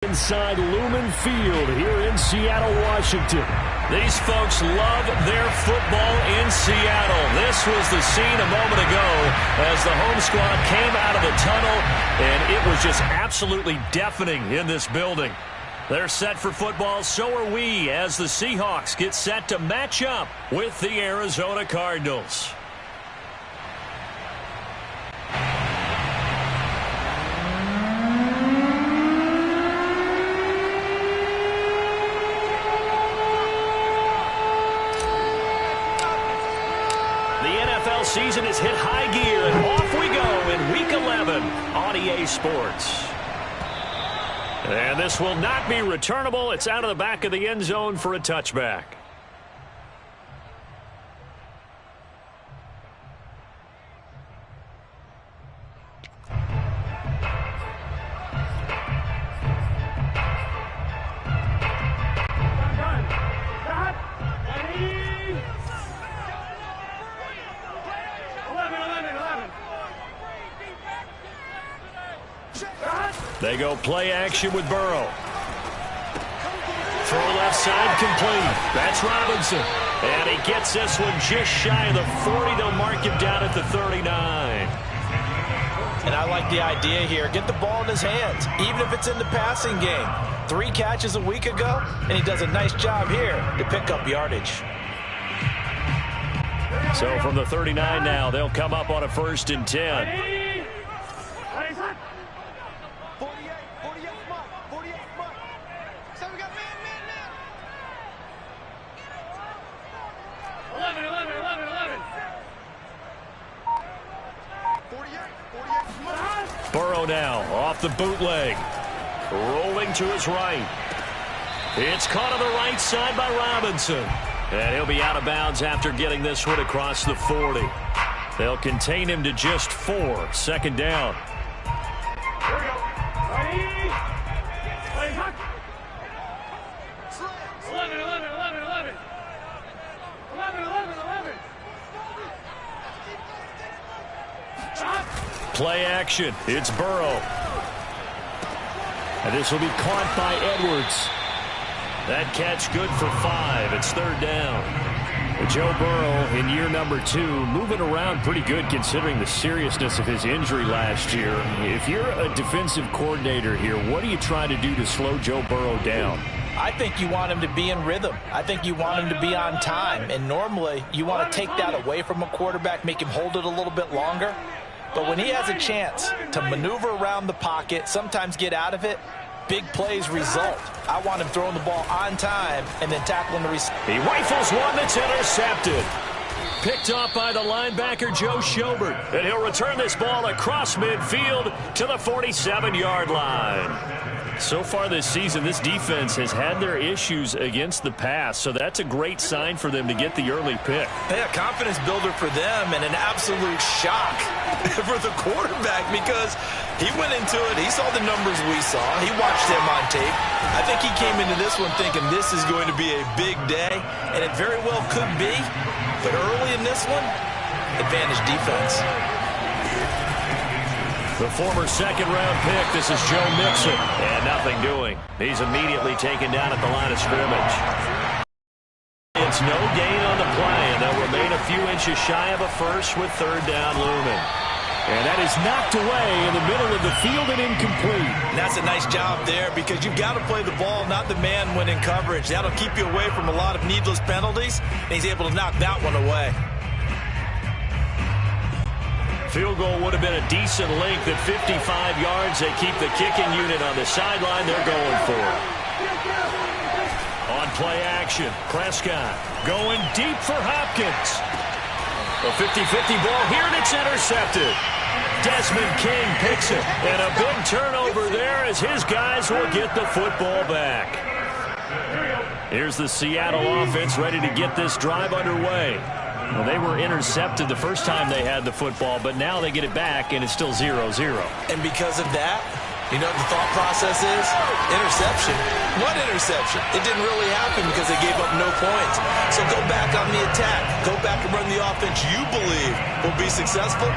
Inside Lumen Field here in Seattle, Washington. These folks love their football in Seattle. This was the scene a moment ago as the home squad came out of the tunnel, and it was just absolutely deafening in this building. They're set for football, so are we, as the Seahawks get set to match up with the Arizona Cardinals. Season is hit high gear, and off we go in Week 11 on EA Sports. And this will not be returnable. It's out of the back of the end zone for a touchback. They go play action with Burrow. Throw left side complete. That's Robinson. And he gets this one just shy of the 40. They'll mark him down at the 39. And I like the idea here. Get the ball in his hands, even if it's in the passing game. 3 catches a week ago, and he does a nice job here to pick up yardage. So from the 39 now, they'll come up on a 1st and 10. Burrow now off the bootleg. Rolling to his right. It's caught on the right side by Robinson. And he'll be out of bounds after getting this one across the 40. They'll contain him to just 4. 2nd down. Here we go. Ready? 11, 11, 11, 11. 11, 11, 11. Play action. It's Burrow. And this will be caught by Edwards. That catch good for 5. It's 3rd down. Joe Burrow in year number 2, moving around pretty good considering the seriousness of his injury last year. If you're a defensive coordinator here, what do you try to do to slow Joe Burrow down? I think you want him to be in rhythm. I think you want him to be on time. And normally you want to take that away from a quarterback, make him hold it a little bit longer. But when he has a chance to maneuver around the pocket, sometimes get out of it, big plays result. I want him throwing the ball on time and then tackling the receiver. He rifles one that's intercepted. Picked off by the linebacker, Joe Schobert. And he'll return this ball across midfield to the 47-yard line. So far this season, this defense has had their issues against the pass, so that's a great sign for them to get the early pick. Yeah, confidence builder for them and an absolute shock for the quarterback because he went into it. He saw the numbers we saw. He watched them on tape. I think he came into this one thinking this is going to be a big day, and it very well could be. But early in this one, advantage defense. The former 2nd-round pick, this is Joe Mixon. And nothing doing. He's immediately taken down at the line of scrimmage. It's no gain on the play, and they'll remain a few inches shy of a 1st with 3rd down looming. And that is knocked away in the middle of the field and incomplete. And that's a nice job there because you've got to play the ball, not the man when in coverage. That'll keep you away from a lot of needless penalties, and he's able to knock that one away. Field goal would have been a decent length at 55 yards. They keep the kicking unit on the sideline. They're going for it. On play action, Prescott going deep for Hopkins. A 50-50 ball here, and it's intercepted. Desmond King picks it, and a big turnover there as his guys will get the football back. Here's the Seattle offense ready to get this drive underway. Well, they were intercepted the first time they had the football, but now they get it back, and it's still 0-0. And because of that, you know what the thought process is? Interception. What interception? It didn't really happen because they gave up no points. So go back on the attack. Go back and run the offense you believe will be successful.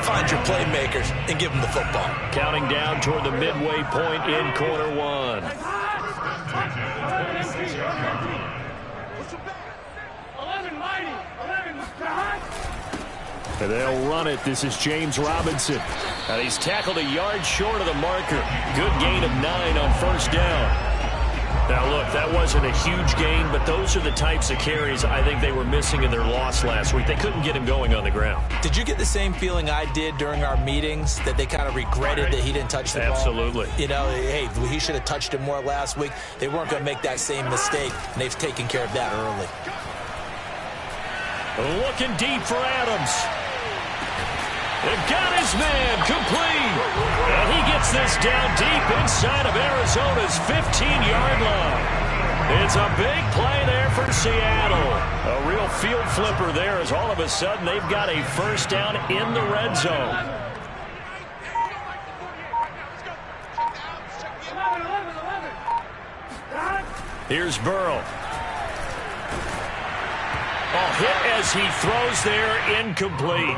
find your playmakers and give them the football. Counting down toward the midway point in quarter one. And they'll run it. This is James Robinson. And he's tackled a yard short of the marker. Good gain of 9 on first down. Now, look, that wasn't a huge gain, but those are the types of carries I think they were missing in their loss last week. They couldn't get him going on the ground. Did you get the same feeling I did during our meetings, that they kind of regretted that he didn't touch the ball? Absolutely. You know, hey, he should have touched it more last week. They weren't going to make that same mistake, and they've taken care of that early. Looking deep for Adams. They've got his man complete. And he gets this down deep inside of Arizona's 15-yard line. It's a big play there for Seattle. A real field flipper there, as all of a sudden they've got a first down in the red zone. Here's Burrow. Hit as he throws there, incomplete.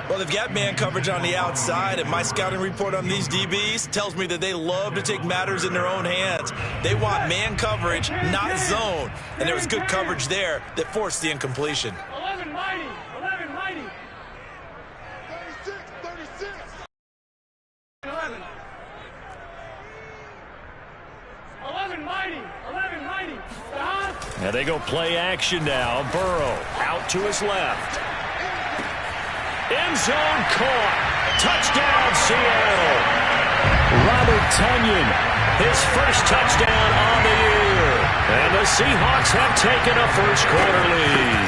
Well, they've got man coverage on the outside, and my scouting report on these DBs tells me that they love to take matters in their own hands. They want man coverage, not zone. And there was good coverage there that forced the incompletion. 11 mighty. 36. 11 mighty. And they go play action now. Burrow out to his left. End zone caught. Touchdown, Seattle. Robert Tonyan, his first touchdown on the year. And the Seahawks have taken a first quarter lead.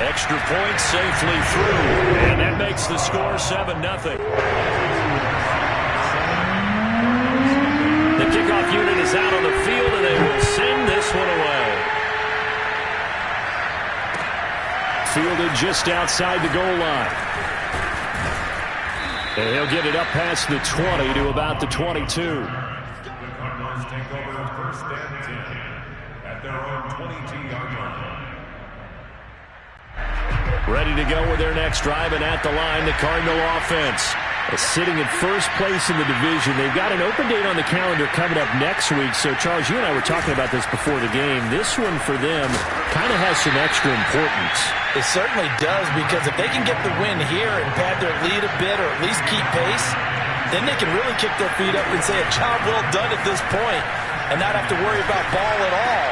Extra point safely through. And that makes the score 7-0. The kickoff unit is out on the field, and they will send this one away. Fielded just outside the goal line. And he'll get it up past the 20 to about the 22. Cardinals take over first and 10 at their own 22-yard line. Ready to go with their next drive, and at the line, the Cardinal offense. Sitting in first place in the division. They've got an open date on the calendar coming up next week. So, Charles, you and I were talking about this before the game. This one for them kind of has some extra importance. It certainly does, because if they can get the win here and pad their lead a bit, or at least keep pace, then they can really kick their feet up and say a job well done at this point and not have to worry about ball at all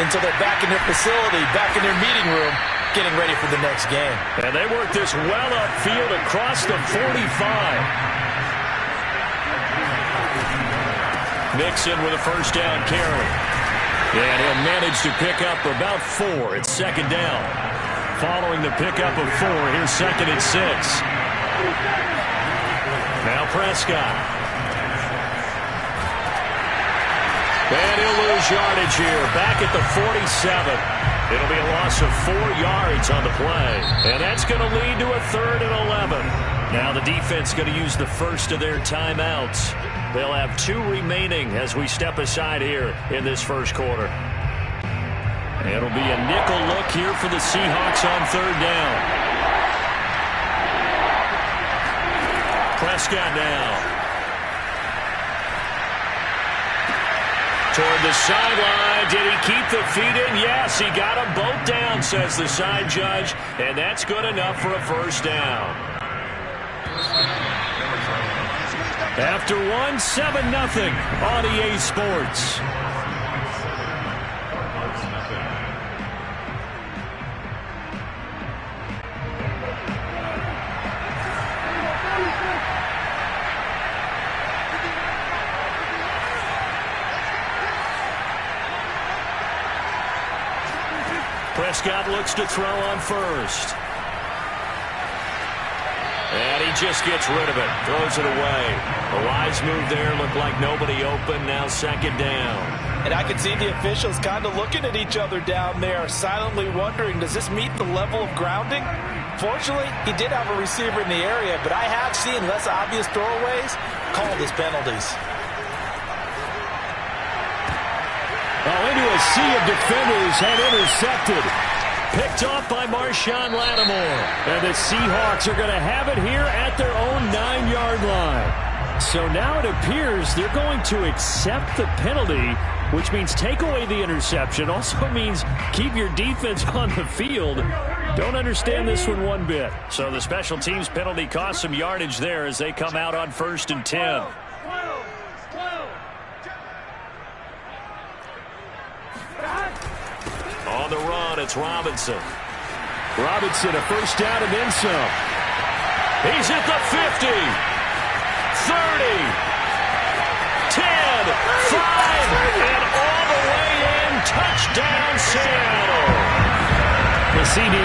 until they're back in their facility, back in their meeting room, getting ready for the next game. And they work this well upfield across the 45. Mixon with a first down carry. And he'll manage to pick up about 4. It's second down. Following the pickup of 4, here's 2nd and 6. Now Prescott. And he'll lose yardage here. Back at the 47. It'll be a loss of 4 yards on the play. And that's going to lead to a 3rd and 11. Now the defense going to use the first of their timeouts. They'll have 2 remaining as we step aside here in this first quarter. It'll be a nickel look here for the Seahawks on 3rd down. Prescott now. Toward the sideline. Did he keep the feet in? Yes, he got them both down, says the side judge. And that's good enough for a first down. After 1, 7-0 on EA Sports. Prescott looks to throw on first. And he just gets rid of it. Throws it away. A wise move there. Looked like nobody open. Now 2nd down. And I can see the officials kind of looking at each other down there, silently wondering, does this meet the level of grounding? Fortunately, he did have a receiver in the area, but I have seen less obvious throwaways called as penalties. Oh, into a sea of defenders and intercepted. Picked off by Marshawn Lattimore. And the Seahawks are going to have it here at their own 9-yard line. So now it appears they're going to accept the penalty, which means take away the interception. Also means keep your defense on the field. Don't understand this one bit. So the special teams penalty cost some yardage there as they come out on 1st and 10. On the run, it's Robinson. Robinson, a first down and then some. He's at the 50, 30, 10, 5, and all the way in. Touchdown, Seattle. The CD,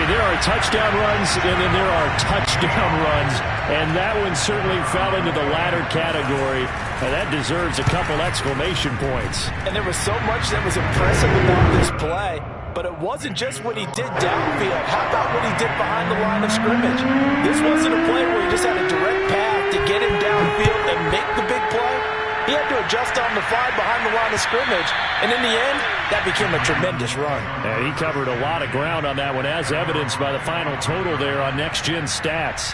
there are touchdown runs, and then there are touchdown runs, and that one certainly fell into the latter category, and that deserves a couple exclamation points. And there was so much that was impressive about this play, but it wasn't just what he did downfield. How about what he did behind the line of scrimmage? This wasn't a play where he just had a direct path to get him downfield and make the big play. He had to adjust on the fly behind the line of scrimmage, and in the end, that became a tremendous run. And he covered a lot of ground on that one, as evidenced by the final total there on Next Gen Stats.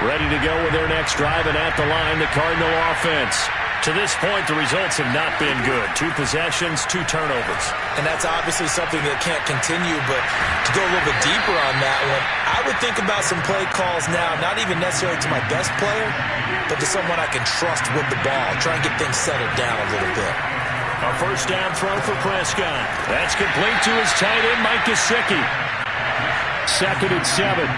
Ready to go with their next drive, and at the line, the Cardinal offense. To this point, the results have not been good. 2 possessions, 2 turnovers. And that's obviously something that can't continue, but to go a little bit deeper on that one, I would think about some play calls now, not even necessarily to my best player, but to someone I can trust with the ball. Try and get things settled down a little bit. A first down throw for Prescott. That's complete to his tight end, Mike Gesicki. 2nd and 7.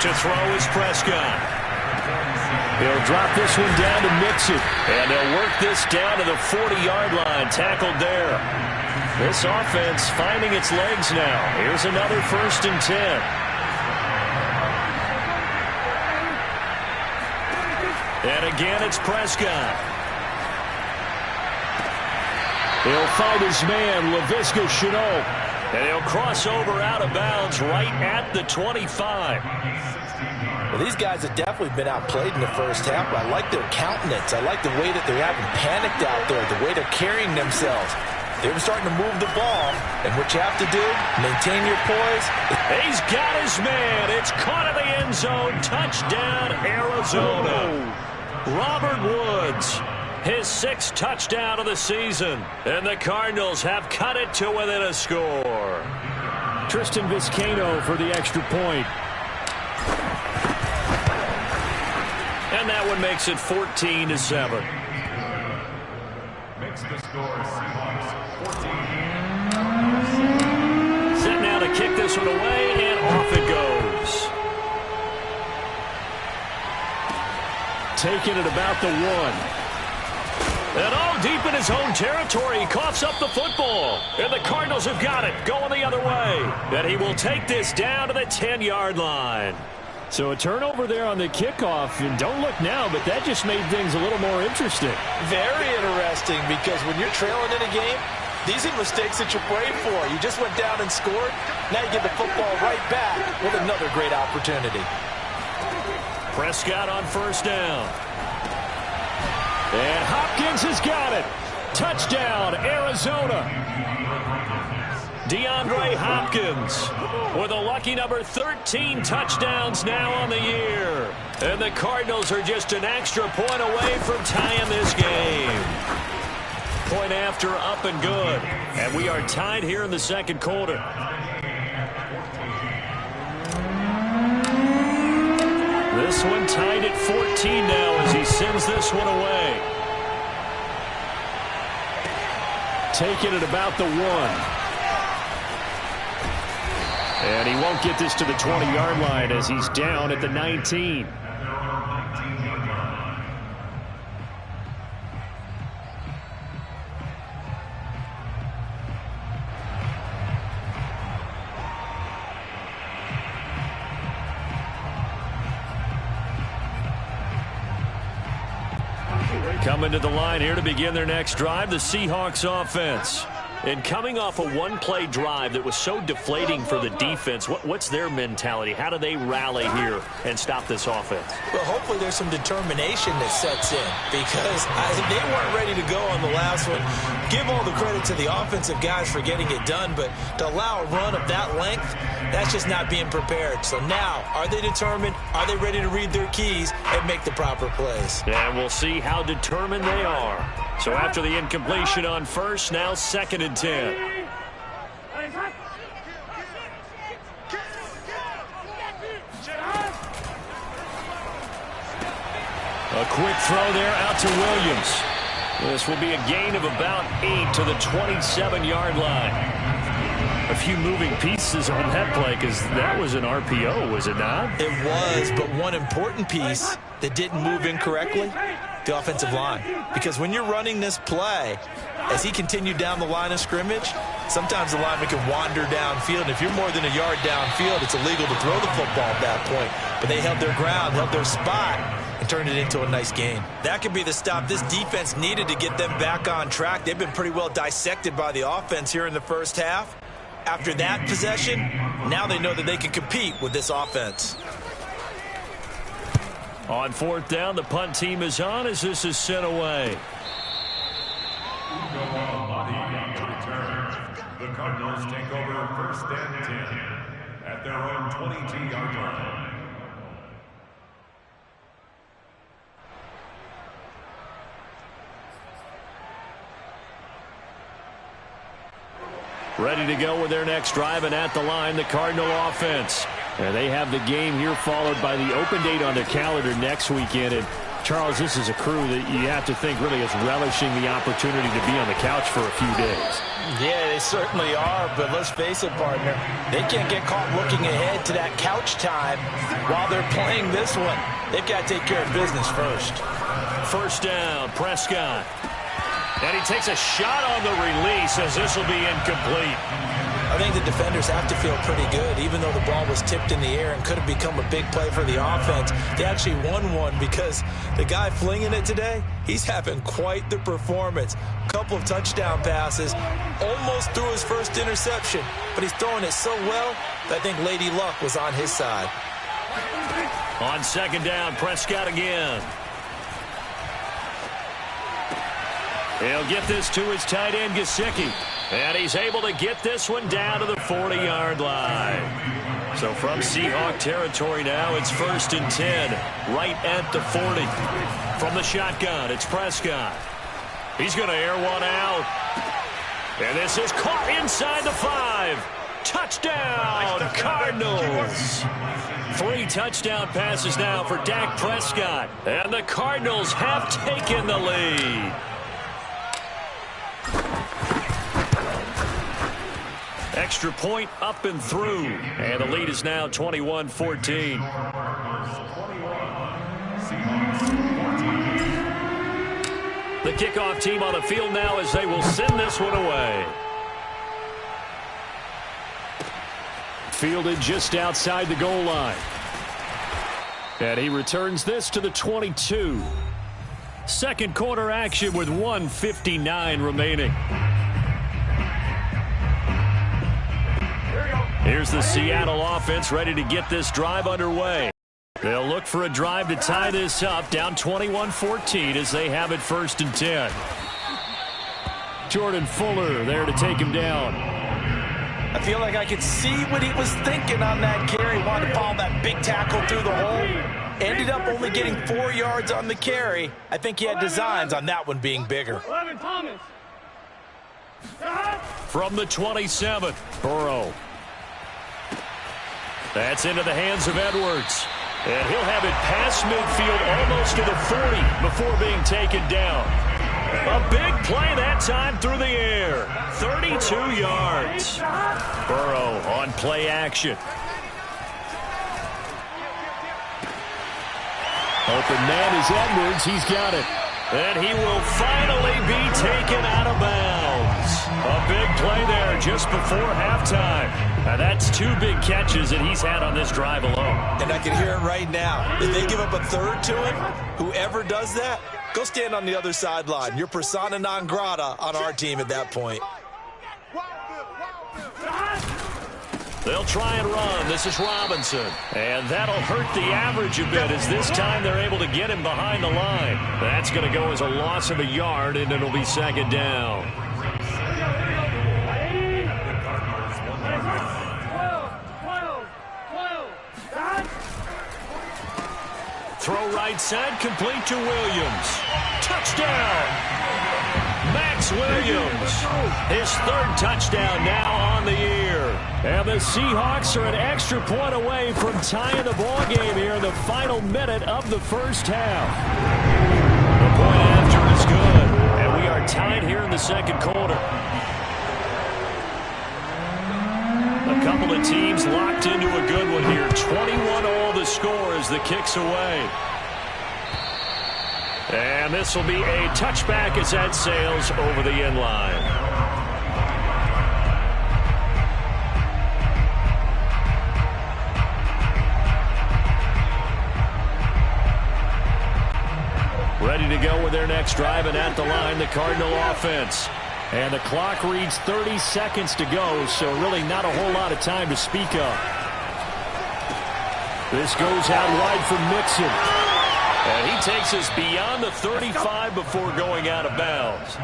To throw is Prescott. He'll drop this one down to Mixon. And they'll work this down to the 40-yard line. Tackled there. This offense finding its legs now. Here's another 1st and 10. And again, it's Prescott. He'll find his man, Laviska Shenault. And he'll cross over out of bounds right at the 25. Well, these guys have definitely been outplayed in the first half, but I like their countenance. I like the way that they haven't panicked out there, the way they're carrying themselves. They were starting to move the ball, and what you have to do, maintain your poise. He's got his man. It's caught in the end zone. Touchdown, Arizona. Robert Woods, his 6th touchdown of the season. And the Cardinals have cut it to within a score. Tristan Vizcaino for the extra point. And that one makes it 14-7. Makes the score Seahawks 14. Set now to kick this one away, and off it goes. Taking it about the 1. And all deep in his own territory, he coughs up the football. And the Cardinals have got it, going the other way. And he will take this down to the 10-yard line. So a turnover there on the kickoff, and don't look now, but that just made things a little more interesting. Very interesting, because when you're trailing in a game, these are mistakes that you prayed for. You just went down and scored. Now you get the football right back with another great opportunity. Prescott on 1st down. And Hopkins has got it. Touchdown, Arizona. DeAndre Hopkins with a lucky number 13 touchdowns now on the year. And the Cardinals are just an extra point away from tying this game. Point after, up and good. And we are tied here in the 2nd quarter. This one tied at 14 now as he sends this one away. Taking it about the 1. And he won't get this to the 20-yard line as he's down at the 19. Coming to the line here to begin their next drive, the Seahawks offense. And coming off a one-play drive that was so deflating for the defense, what's their mentality? How do they rally here and stop this offense? Well, hopefully there's some determination that sets in because they weren't ready to go on the last one. Give all the credit to the offensive guys for getting it done, but to allow a run of that length, that's just not being prepared. So now, are they determined? Are they ready to read their keys and make the proper plays? And we'll see how determined they are. So after the incompletion on first, now 2nd and 10. A quick throw there out to Williams. This will be a gain of about 8 to the 27-yard line. A few moving pieces on that play because that was an RPO, was it not? It was, but one important piece that didn't move incorrectly, the offensive line. Because when you're running this play, as he continued down the line of scrimmage, sometimes the lineman can wander downfield. And if you're more than a yard downfield, it's illegal to throw the football at that point. But they held their ground, held their spot, and turned it into a nice gain. That could be the stop this defense needed to get them back on track. They've been pretty well dissected by the offense here in the first half. After that possession, now they know that they can compete with this offense. On 4th down, the punt team is on as this is sent away. The Cardinals take over 1st and 10 at their own 22-yard line. Ready to go with their next drive, and at the line, the Cardinal offense. And they have the game here followed by the open date on their calendar next weekend. And Charles, this is a crew that you have to think really is relishing the opportunity to be on the couch for a few days. Yeah, they certainly are, but let's face it, partner. They can't get caught looking ahead to that couch time while they're playing this one. They've got to take care of business first. 1st down, Prescott. And he takes a shot on the release as this will be incomplete. I think the defenders have to feel pretty good, even though the ball was tipped in the air and could have become a big play for the offense. They actually won one because the guy flinging it today, he's having quite the performance. A couple of touchdown passes, almost threw his first interception, but he's throwing it so well that I think Lady Luck was on his side. On 2nd down, Prescott again. He'll get this to his tight end, Gesicki. And he's able to get this one down to the 40-yard line. So from Seahawk territory now, it's 1st and 10, right at the 40. From the shotgun, it's Prescott. He's going to air one out. And this is caught inside the 5. Touchdown, Cardinals. 3 touchdown passes now for Dak Prescott. And the Cardinals have taken the lead. Extra point up and through. And the lead is now 21-14. The kickoff team on the field now as they will send this one away. Fielded just outside the goal line. And he returns this to the 22. Second quarter action with 1:59 remaining. Here's the Seattle offense ready to get this drive underway. They'll look for a drive to tie this up, down 21-14 as they have it 1st and 10. Jordan Fuller there to take him down. I feel like I could see what he was thinking on that carry. Wanted to follow that big tackle through the hole. Ended up only getting 4 yards on the carry. I think he had designs on that one being bigger. From the 27, Burrow. That's into the hands of Edwards. And he'll have it past midfield almost to the 40 before being taken down. A big play that time through the air. 32 yards. Burrow on play action. Open man is Edwards. He's got it. And he will finally be taken out of bounds. A big play there just before halftime. Now that's 2 big catches that he's had on this drive alone. And I can hear it right now. If they give up a third to him, whoever does that, go stand on the other sideline. You're persona non grata on our team at that point. They'll try and run. This is Robinson. And that'll hurt the average a bit as this time they're able to get him behind the line. That's going to go as a loss of a yard, and it'll be second down. Throw right side, complete to Williams. Touchdown! Max Williams, his third touchdown now on the year. And the Seahawks are an extra point away from tying the ball game here in the final minute of the first half. The point after is good, and we are tied here in the second quarter. A couple of teams locked into a good one here. 21-all the score as the kick's away. And this will be a touchback as that sails over the end line. Ready to go with their next drive, and at the line, the Cardinal offense. And the clock reads 30 seconds to go, so really not a whole lot of time to speak of. This goes out wide for Mixon. And he takes us beyond the 35 before going out of bounds.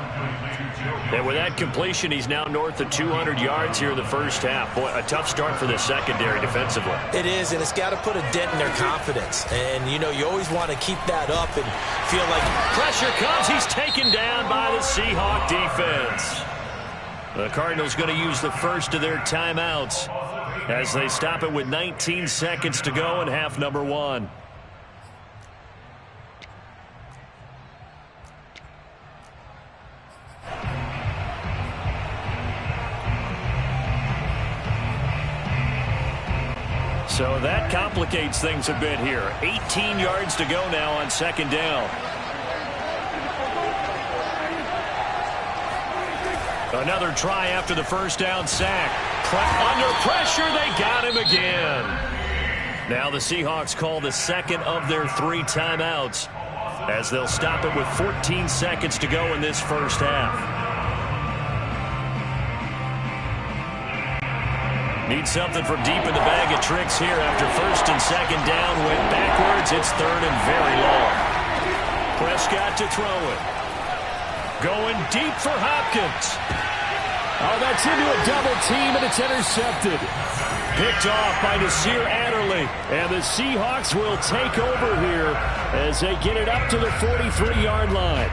And with that completion, he's now north of 200 yards here in the first half. Boy, a tough start for the secondary defensively. It is, and it's got to put a dent in their confidence. And, you know, you always want to keep that up and feel like pressure comes. He's taken down by the Seahawk defense. The Cardinals going to use the first of their timeouts as they stop it with 19 seconds to go in half number one. So that complicates things a bit here. 18 yards to go now on second down. Another try after the first down sack. Under pressure, they got him again. Now the Seahawks call the second of their 3 timeouts as they'll stop it with 14 seconds to go in this first half. Need something from deep in the bag of tricks here after first and second down. Went backwards. It's third and very long. Prescott to throw it. Going deep for Hopkins. Oh, that's into a double team, and it's intercepted. Picked off by Nasir Adderley. And the Seahawks will take over here as they get it up to the 43-yard line.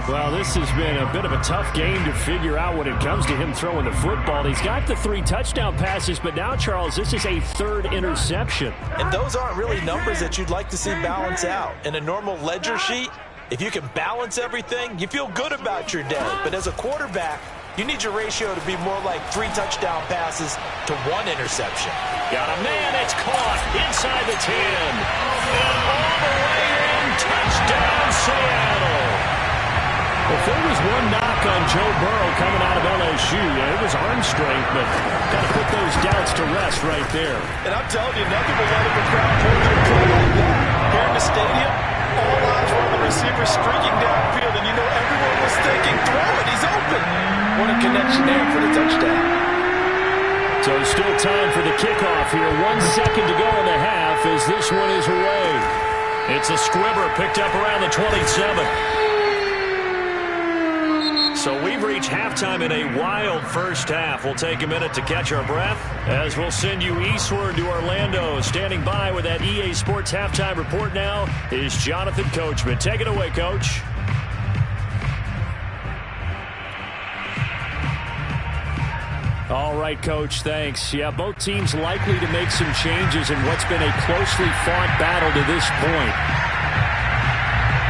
Well, this has been a bit of a tough game to figure out when it comes to him throwing the football. He's got the 3 touchdown passes, but now, Charles, this is a 3rd interception. And those aren't really numbers that you'd like to see balance out. In a normal ledger sheet, if you can balance everything, you feel good about your day. But as a quarterback, you need your ratio to be more like 3 touchdown passes to 1 interception. Got a man, it's caught inside the 10. And all the way in, touchdown Seattle. If there was one knock on Joe Burrow coming out of LSU, it was arm strength, but got to put those doubts to rest right there. And I'm telling you, nothing will let a crowd hold their play like that. Here in the stadium, all eyes were on the receiver streaking downfield, and you know everyone was thinking, throw it, he's open. What a connection there for the touchdown. So still time for the kickoff here. 1 second to go in the half as this one is away. It's a squibber picked up around the 27. So we've reached halftime in a wild first half. We'll take a minute to catch our breath as we'll send you eastward to Orlando. Standing by with that EA Sports halftime report now is Jonathan Coachman. Take it away, Coach. All right, Coach, thanks. Yeah, both teams likely to make some changes in what's been a closely fought battle to this point.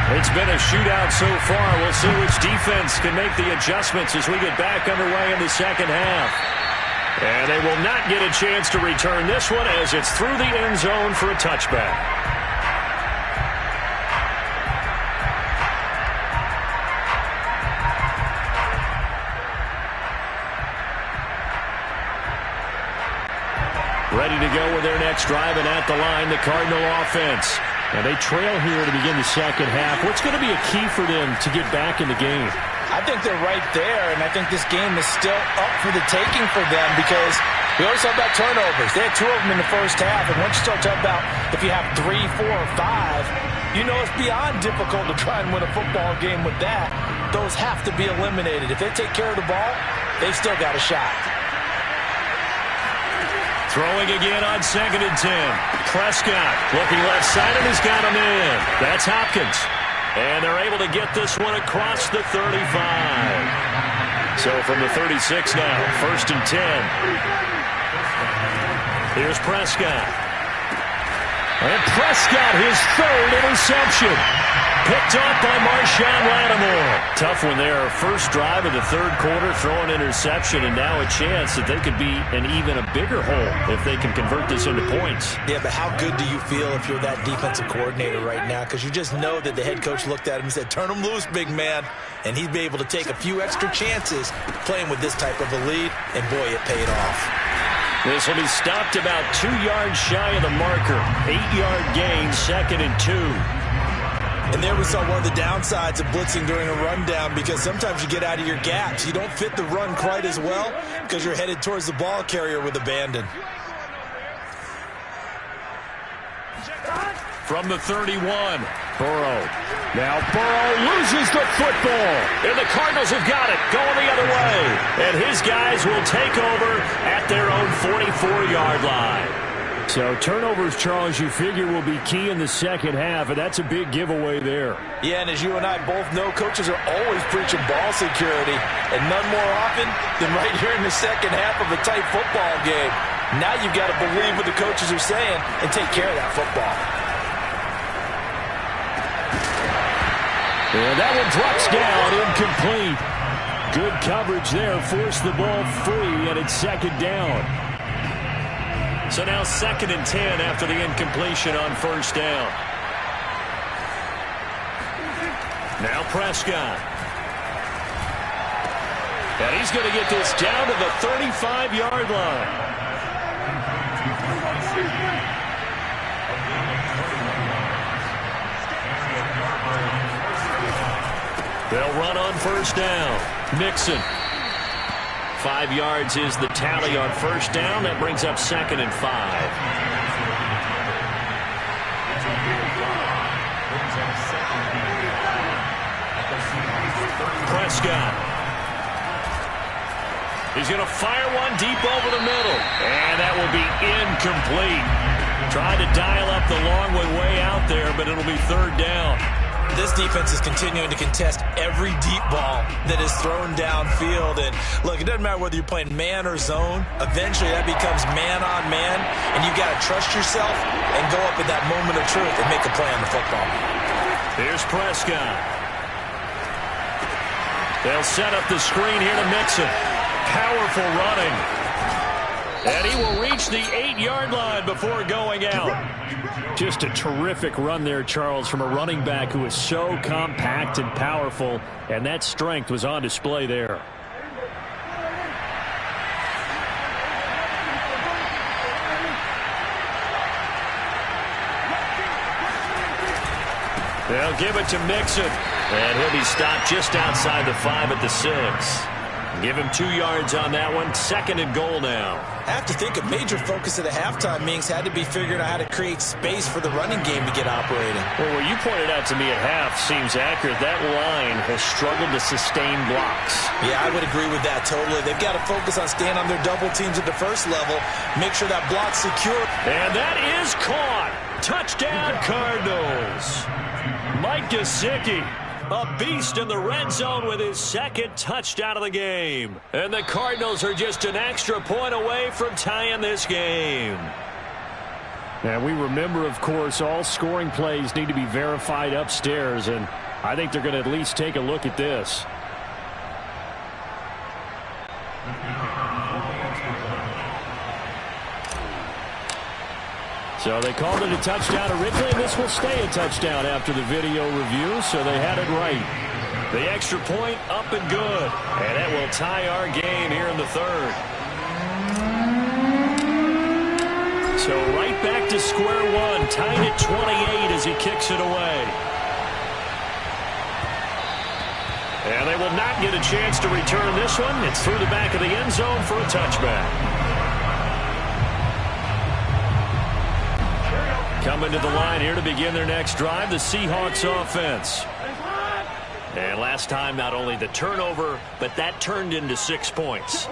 It's been a shootout so far. We'll see which defense can make the adjustments as we get back underway in the second half. And they will not get a chance to return this one as it's through the end zone for a touchback. Ready to go with their next drive, and at the line, the Cardinal offense. And they trail here to begin the second half. What's going to be a key for them to get back in the game? I think they're right there, and I think this game is still up for the taking for them because We always talk about turnovers. They had 2 of them in the first half, and once you start talking about if you have 3, 4, or 5, you know it's beyond difficult to try and win a football game with that. Those have to be eliminated. If they take care of the ball, they've still got a shot. Throwing again on 2nd and 10. Prescott looking left side and has got him in. That's Hopkins. And they're able to get this one across the 35. So from the 36 now, 1st and 10. Here's Prescott. And Prescott, his 3rd interception. Picked off by Marshawn Lattimore. Tough one there. First drive of the 3rd quarter, throw an interception, and now a chance that they could be in even a bigger hole if they can convert this into points. Yeah, but how good do you feel if you're that defensive coordinator right now? Because you just know that the head coach looked at him and said, turn him loose, big man. And he'd be able to take a few extra chances playing with this type of a lead, and boy, it paid off. This will be stopped about 2 yards shy of the marker. 8-yard gain, 2nd and 2. And there we saw one of the downsides of blitzing during a rundown, because sometimes you get out of your gaps. You don't fit the run quite as well because you're headed towards the ball carrier with abandon. From the 31, Burrow. Now Burrow loses the football. And the Cardinals have got it, going the other way. And his guys will take over at their own 44-yard line. So turnovers, Charles, you figure will be key in the second half, and that's a big giveaway there. Yeah, and as you and I both know, coaches are always preaching ball security, and none more often than right here in the second half of a tight football game. Now you've got to believe what the coaches are saying and take care of that football. And that one drops down, incomplete. Good coverage there, forced the ball free, and it's 2nd down. So now 2nd and 10 after the incompletion on 1st down. Now Prescott. And he's going to get this down to the 35-yard line. They'll run on 1st down. Mixon. 5 yards is the tally on 1st down. That brings up 2nd and 5. Prescott. He's going to fire one deep over the middle. And that will be incomplete. Tried to dial up the long way out there, but it'll be 3rd down. This defense is continuing to contest every deep ball that is thrown downfield. And look, it doesn't matter whether you're playing man or zone. Eventually that becomes man on man, and you got to trust yourself and go up at that moment of truth and make a play on the football. Here's Prescott. They'll set up the screen here to Mixon. Powerful running. And he will reach the 8-yard line before going out. Just a terrific run there, Charles, from a running back who is so compact and powerful, and that strength was on display there. They'll give it to Mixon, and he'll be stopped just outside the 5 at the 6. Give him 2 yards on that one. 2nd and goal now. I have to think a major focus of the halftime meetings had to be figuring out how to create space for the running game to get operating. Well, what you pointed out to me at half seems accurate. That line has struggled to sustain blocks. Yeah, I would agree with that totally. They've got to focus on staying on their double teams at the first level. Make sure that block's secure. And that is caught. Touchdown, Cardinals. Mike Gesicki. A beast in the red zone with his 2nd touchdown of the game. And the Cardinals are just an extra point away from tying this game. And we remember, of course, all scoring plays need to be verified upstairs, and I think they're going to at least take a look at this. So they called it a touchdown originally, and this will stay a touchdown after the video review, so they had it right. The extra point up and good, and that will tie our game here in the 3rd. So right back to square one, tied at 28 as he kicks it away. And they will not get a chance to return this one. It's through the back of the end zone for a touchback. Coming to the line here to begin their next drive, the Seahawks offense. And last time, not only the turnover, but that turned into 6 points.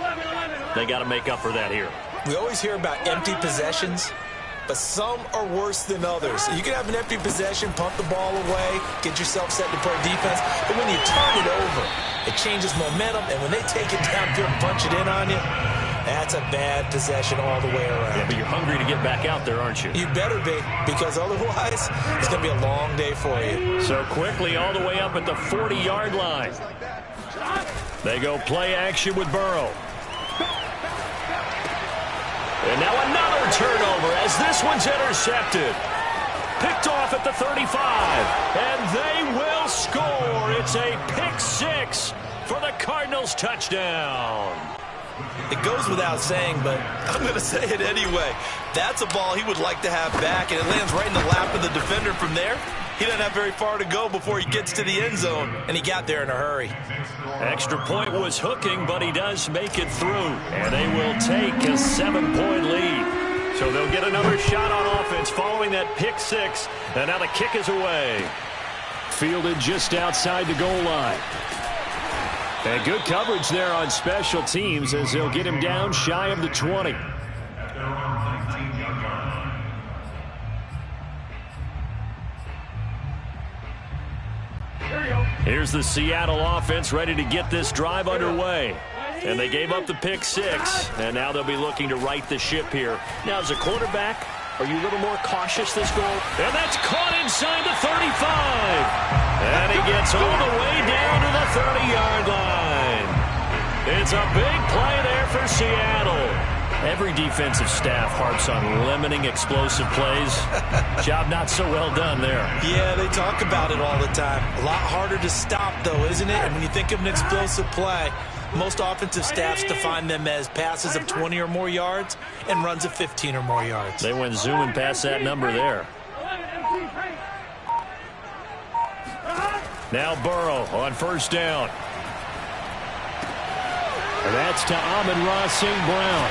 They got to make up for that here. We always hear about empty possessions, but some are worse than others. You can have an empty possession, pump the ball away, get yourself set to play defense, but when you turn it over, it changes momentum, and when they take it downfield and punch it in on you, that's a bad possession all the way around. Yeah, but you're hungry to get back out there, aren't you? You better be, because otherwise, it's going to be a long day for you. So quickly all the way up at the 40-yard line. They go play action with Burrow. And now another turnover as this one's intercepted. Picked off at the 35. And they will score. It's a pick six for the Cardinals touchdown. It goes without saying, but I'm going to say it anyway. That's a ball he would like to have back, and it lands right in the lap of the defender from there. He doesn't have very far to go before he gets to the end zone, and he got there in a hurry. Extra point was hooking, but he does make it through. And they will take a 7-point lead. So they'll get another shot on offense following that pick six. And now the kick is away. Fielded just outside the goal line. And good coverage there on special teams as they'll get him down shy of the 20. At their own 19-yard line. Here's the Seattle offense ready to get this drive underway. And they gave up the pick six, and now they'll be looking to right the ship here. Now, as a quarterback, are you a little more cautious this goal? And that's caught inside the 35. And he gets all the way down to the 30-yard line. It's a big play there for Seattle. Every defensive staff harps on limiting explosive plays. Job not so well done there. Yeah, they talk about it all the time. A lot harder to stop, though, isn't it? And when you think of an explosive play, most offensive staffs define them as passes of 20 or more yards and runs of 15 or more yards. They went zooming past that number there. Now Burrow on first down. And that's to Amon-Ra St. Brown.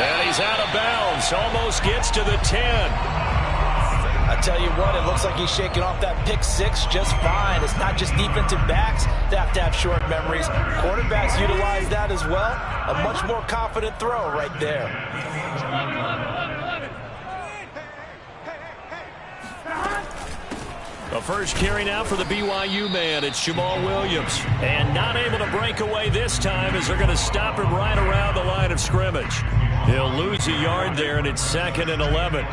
And he's out of bounds. Almost gets to the 10. I tell you what, it looks like he's shaking off that pick six just fine. It's not just defensive backs that have to have short memories. Quarterbacks utilize that as well. A much more confident throw right there. The first carry now for the BYU man. It's Jamal Williams. And not able to break away this time as they're going to stop him right around the line of scrimmage. He'll lose a yard there, and it's 2nd and 11.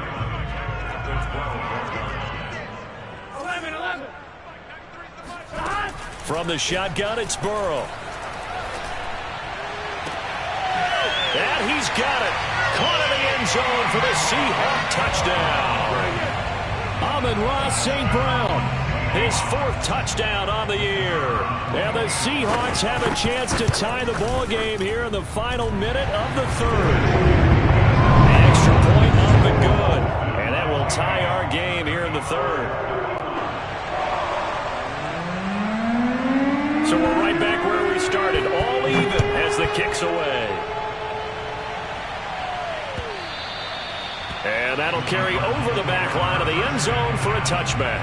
From the shotgun, it's Burrow. And he's got it. Caught in the end zone for the Seahawk touchdown. Amon-Ra St. Brown, his 4th touchdown on the year. And the Seahawks have a chance to tie the ball game here in the final minute of the 3rd. Extra point up and good. And that will tie our game here in the 3rd. So we're right back where we started, all even as the kick's away. And that'll carry over the back line of the end zone for a touchback.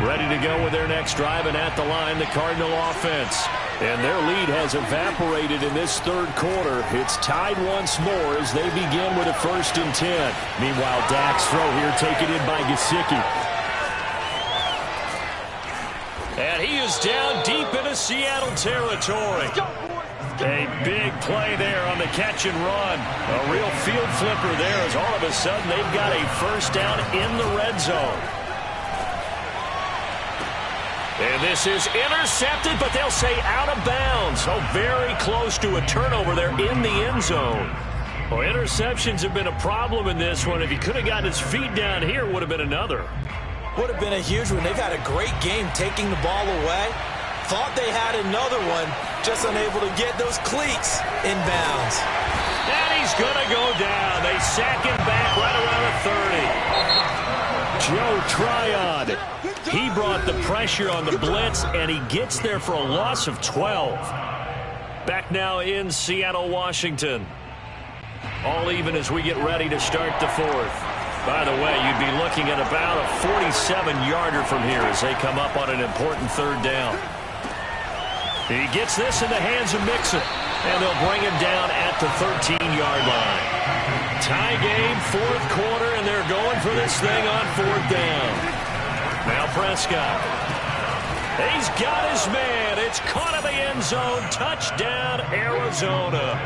Ready to go with their next drive, and at the line, the Cardinal offense. And their lead has evaporated in this 3rd quarter. It's tied once more as they begin with a 1st and 10. Meanwhile, Dak's throw here taken in by Gesicki. And he is down deep into Seattle territory. A big play there on the catch and run. A real field flipper there as all of a sudden they've got a 1st down in the red zone. And this is intercepted, but they'll say out of bounds. So very close to a turnover there in the end zone. Well, interceptions have been a problem in this one. If he could have gotten his feet down here, it would have been another. Would have been a huge one. They've had a great game taking the ball away. Thought they had another one, just unable to get those cleats in bounds. And he's going to go down. They sack him back right around the 30. Joe Tryon. He brought the pressure on the blitz, and he gets there for a loss of 12. Back now in Seattle, Washington. All even as we get ready to start the fourth. By the way, you'd be looking at about a 47-yarder from here as they come up on an important third down. He gets this in the hands of Mixon, and they'll bring him down at the 13-yard line. Tie game, fourth quarter, and they're going for this thing on fourth down. Now Prescott. He's got his man. It's caught in the end zone. Touchdown, Arizona.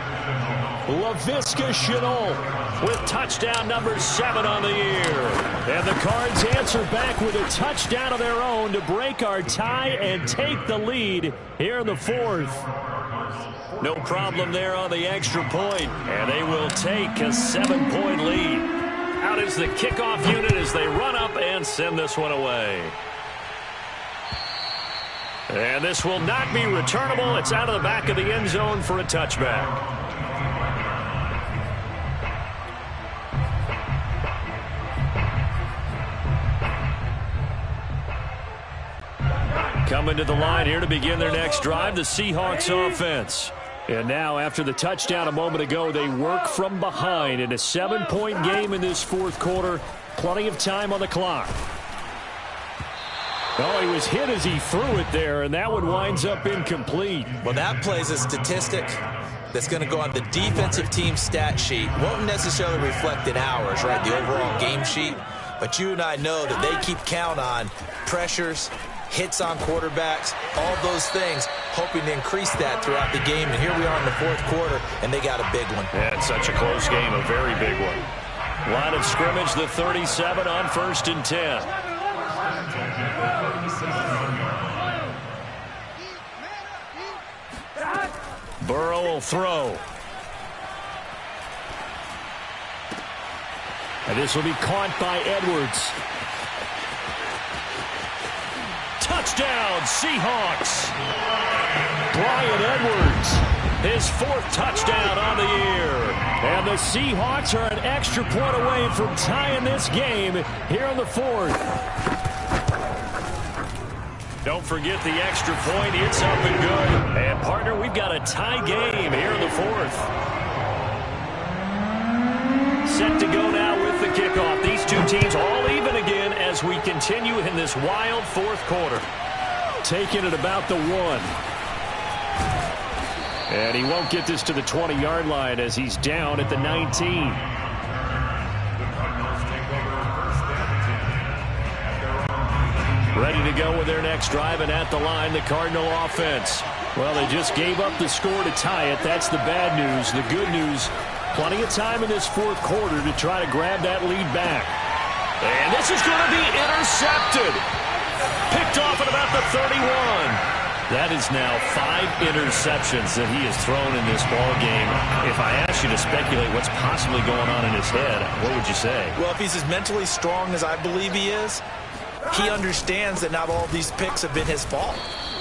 Laviska Shenault with touchdown number 7 on the year. And the Cards answer back with a touchdown of their own to break our tie and take the lead here in the fourth. No problem there on the extra point, and they will take a 7-point lead. Out is the kickoff unit as they run up and send this one away. And this will not be returnable. It's out of the back of the end zone for a touchback. Coming to the line here to begin their next drive, the Seahawks offense. And now, after the touchdown a moment ago, they work from behind in a 7-point game in this fourth quarter. Plenty of time on the clock. Oh, he was hit as he threw it there, and that one winds up incomplete. Well, that plays a statistic that's going to go on the defensive team stat sheet. Won't necessarily reflect in ours, right, the overall game sheet. But you and I know that they keep count on pressures, hits on quarterbacks, all those things, hoping to increase that throughout the game. And here we are in the fourth quarter, and they got a big one. Yeah, it's such a close game, a very big one. Line of scrimmage, the 37 on 1st and 10. Burrow will throw. And this will be caught by Edwards. Touchdown, Seahawks. Brian Edwards, his 4th touchdown on the year. And the Seahawks are an extra point away from tying this game here in the fourth. Don't forget the extra point. It's up and good. And, partner, we've got a tie game here in the fourth. Set to go now with the kickoff. These two teams all even again as we continue in this wild fourth quarter. Taking it about the 1. And he won't get this to the 20-yard line as he's down at the 19. Ready to go with their next drive, and at the line, the Cardinal offense. Well, they just gave up the score to tie it. That's the bad news. The good news, plenty of time in this fourth quarter to try to grab that lead back. And this is going to be intercepted. Picked off at about the 31. That is now 5 interceptions that he has thrown in this ball game. If I asked you to speculate what's possibly going on in his head, what would you say? Well, if he's as mentally strong as I believe he is, he understands that not all these picks have been his fault.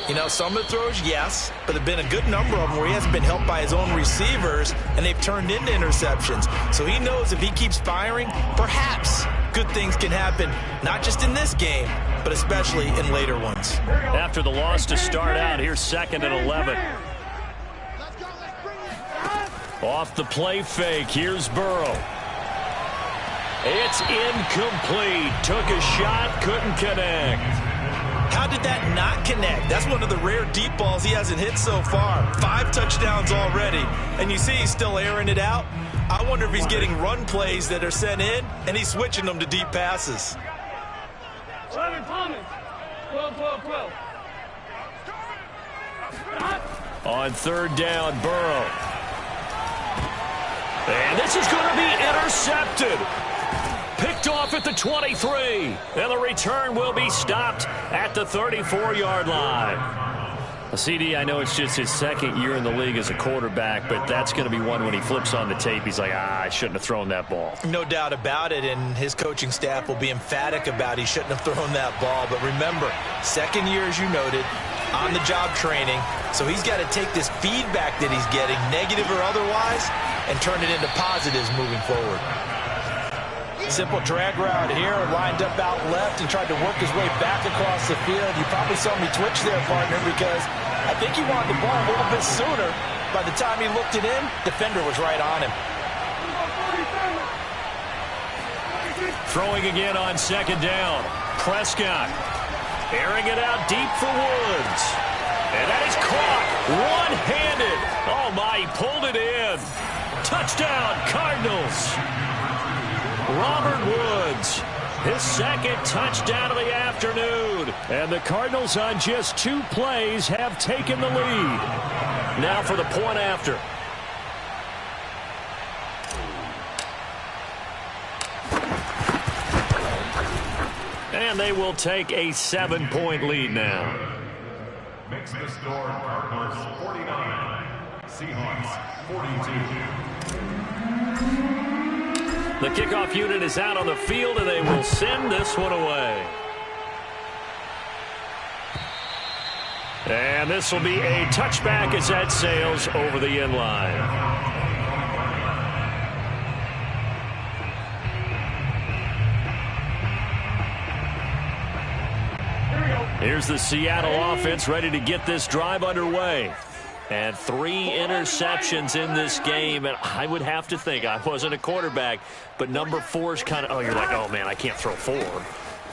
You know, some of the throws, yes, but there have been a good number of them where he hasn't been helped by his own receivers, and they've turned into interceptions. So he knows if he keeps firing, perhaps good things can happen, not just in this game, but especially in later ones. After the loss to start out, here's 2nd and 11. Off the play fake, here's Burrow. It's incomplete. Took a shot, couldn't connect. How did that not connect? That's one of the rare deep balls he hasn't hit so far. 5 touchdowns already, and you see he's still airing it out. I wonder if he's getting run plays that are sent in, and he's switching them to deep passes. 11 Thomas. 12. On 3rd down, Burrow. And this is going to be intercepted. Picked off at the 23. And the return will be stopped at the 34-yard line. CD, I know it's just his 2nd year in the league as a quarterback, but that's going to be one when he flips on the tape, he's like, I shouldn't have thrown that ball. No doubt about it, and his coaching staff will be emphatic about he shouldn't have thrown that ball. But remember, 2nd year, as you noted, on-the-job training, so he's got to take this feedback that he's getting, negative or otherwise, and turn it into positives moving forward. Simple drag route here, lined up out left and tried to work his way back across the field. You probably saw me twitch there, partner, because I think he wanted the ball a little bit sooner. By the time he looked it in, defender was right on him. Throwing again on second down. Prescott airing it out deep for Woods. And that is caught one-handed. Oh, my, he pulled it in. Touchdown, Cardinals. Robert Woods, his second touchdown of the afternoon. And the Cardinals on just 2 plays have taken the lead. Now for the point after. And they will take a 7-point lead now. Makes the score Cardinals 49, Seahawks 42. The kickoff unit is out on the field, and they will send this one away. And this will be a touchback as that sails over the end line. Here's the Seattle offense ready to get this drive underway. And 3 interceptions in this game. And I would have to think, I wasn't a quarterback, but number 4 is kind of, oh, you're like, oh, man, I can't throw 4.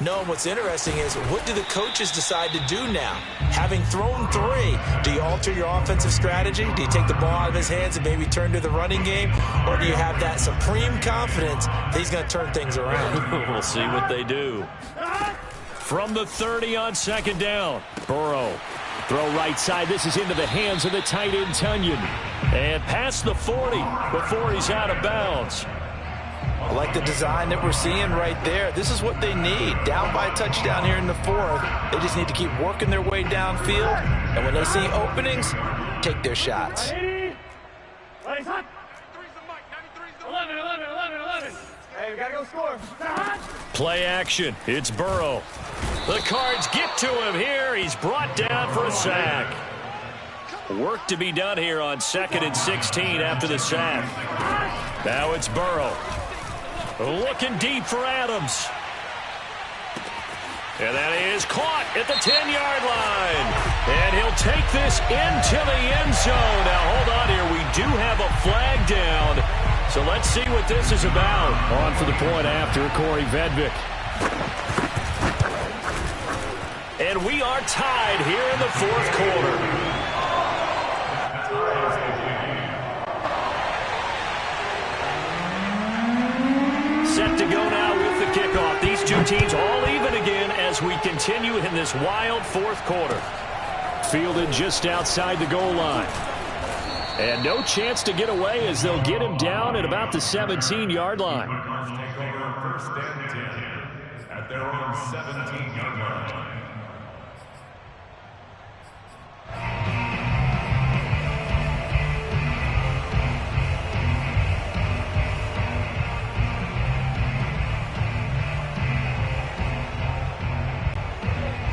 No, and what's interesting is, what do the coaches decide to do now? Having thrown 3, do you alter your offensive strategy? Do you take the ball out of his hands and maybe turn to the running game? Or do you have that supreme confidence that he's going to turn things around? We'll see what they do. From the 30 on second down, Burrow. Throw right side. This is into the hands of the tight end, Tunyon. And past the 40 before he's out of bounds. I like the design that we're seeing right there. This is what they need. Down by a touchdown here in the 4th. They just need to keep working their way downfield. And when they see openings, take their shots. 11. Hey, we gotta go score. Play action. It's Burrow. The Cards get to him here. He's brought down for a sack. Work to be done here on 2nd and 16 after the sack. Now it's Burrow. Looking deep for Adams. And that is caught at the 10-yard line. And he'll take this into the end zone. Now, hold on here. We do have a flag down. So let's see what this is about. On for the point after, Corey Vedvik. And we are tied here in the 4th quarter. Set to go now with the kickoff. These 2 teams all even again as we continue in this wild 4th quarter. Fielded just outside the goal line. And no chance to get away as they'll get him down at about the 17-yard line. Cardinals take over 1st and 10 at their own 17-yard line.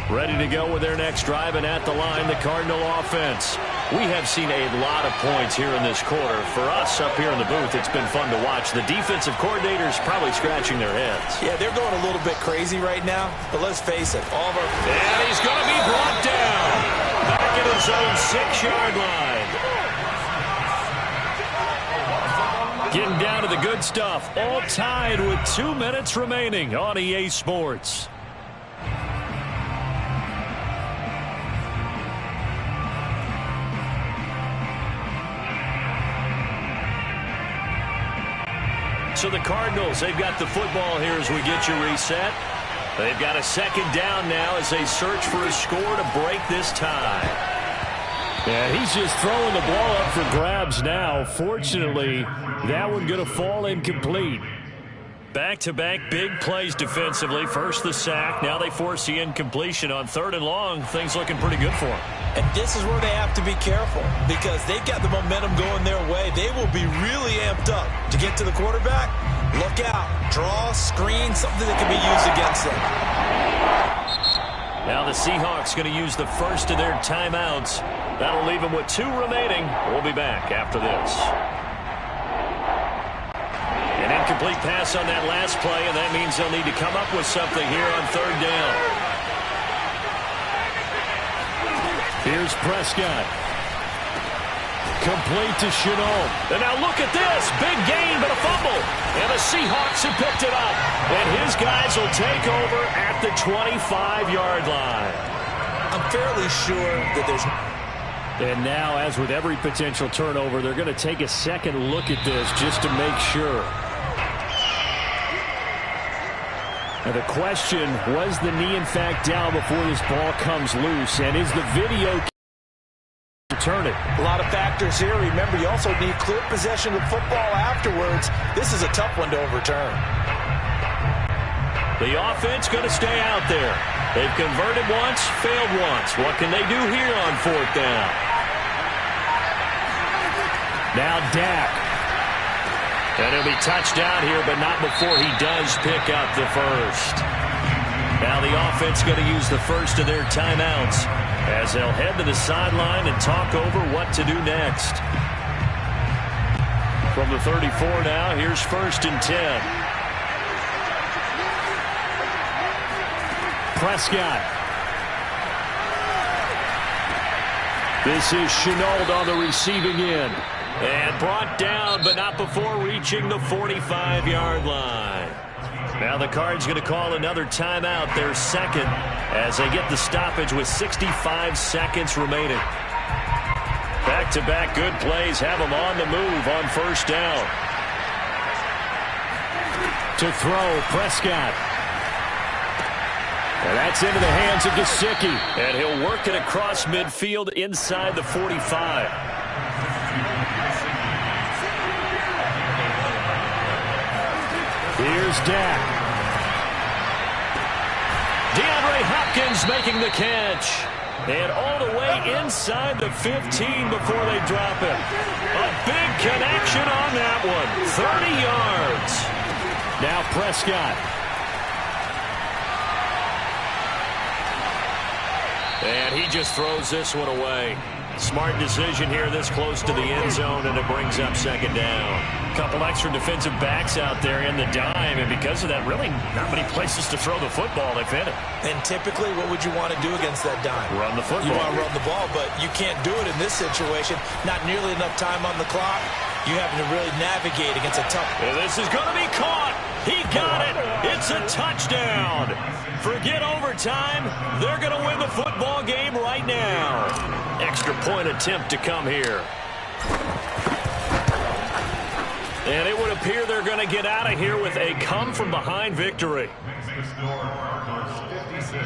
Ready to go with their next drive, and at the line, the Cardinal offense. We have seen a lot of points here in this quarter. For us up here in the booth, it's been fun to watch. The defensive coordinators probably scratching their heads. Yeah, they're going a little bit crazy right now, but let's face it, all of our... And he's going to be brought down. Back at his own 6-yard line. Getting down to the good stuff. All tied with 2 minutes remaining on EA Sports. So the Cardinals, they've got the football here as we get you reset. They've got a 2nd down now as they search for a score to break this tie. Yeah, he's just throwing the ball up for grabs now. Fortunately, that one going to fall incomplete. Back-to-back big plays defensively. First the sack. Now they force the incompletion on 3rd and long. Things looking pretty good for them. And this is where they have to be careful because they've got the momentum going their way. They will be really amped up to get to the quarterback. Look out. Draw, screen, something that can be used against them. Now the Seahawks going to use the first of their timeouts. That'll leave them with 2 remaining. We'll be back after this. An incomplete pass on that last play, and that means they'll need to come up with something here on third down. Here's Prescott. Complete to Shenault. And now look at this. Big gain, but a fumble. And the Seahawks have picked it up. And his guys will take over at the 25-yard line. I'm fairly sure that there's... And now, as with every potential turnover, they're going to take a second look at this just to make sure. And the question, was the knee in fact down before this ball comes loose? And is the video return it? A lot of factors here. Remember, you also need clear possession of football afterwards. This is a tough one to overturn. The offense going to stay out there. They've converted once, failed once. What can they do here on fourth down? Now Dak. And it'll be touchdown here, but not before he does pick up the first. Now the offense going to use the first of their timeouts as they'll head to the sideline and talk over what to do next. From the 34 now, here's 1st and 10. Prescott. This is Shenault on the receiving end. And brought down, but not before reaching the 45-yard line. Now the Cards going to call another timeout, their second, as they get the stoppage with 65 seconds remaining. Back-to-back good plays have them on the move on first down. To throw, Prescott. And that's into the hands of Gesicki. And he'll work it across midfield inside the 45. Here's Dak. DeAndre Hopkins making the catch. And all the way inside the 15 before they drop it. A big connection on that one. 30 yards. Now Prescott. And he just throws this one away. Smart decision here this close to the end zone, and it brings up second down. Couple extra defensive backs out there in the dime, and because of that, really not many places to throw the football. They've hit it. And typically, what would you want to do against that dime? Run the football. You want to run the ball, but you can't do it in this situation. Not nearly enough time on the clock. You having to really navigate against a tough... And this is going to be caught. He got it. It's a touchdown. Forget overtime. They're going to win the football game right now. Extra point attempt to come here. And it would appear they're going to get out of here with a come-from-behind victory. Makes the score Cardinals 56,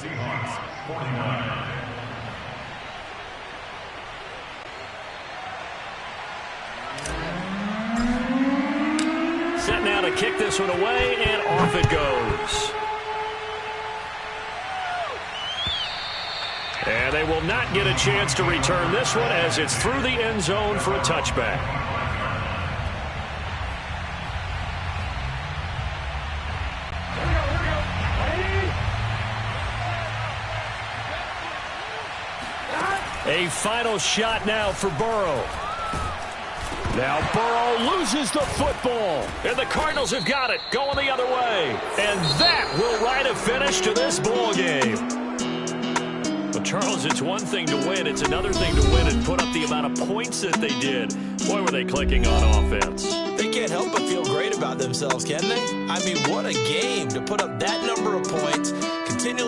Seahawks 49. Set now to kick this one away, and off it goes. And they will not get a chance to return this one as it's through the end zone for a touchback. A final shot now for Burrow. Now Burrow loses the football. And the Cardinals have got it, going the other way. And that will write a finish to this ball game. Well, Charles, it's one thing to win. It's another thing to win and put up the amount of points that they did. Boy, were they clicking on offense. They can't help but feel great about themselves, can they? I mean, what a game to put up that number of points, continually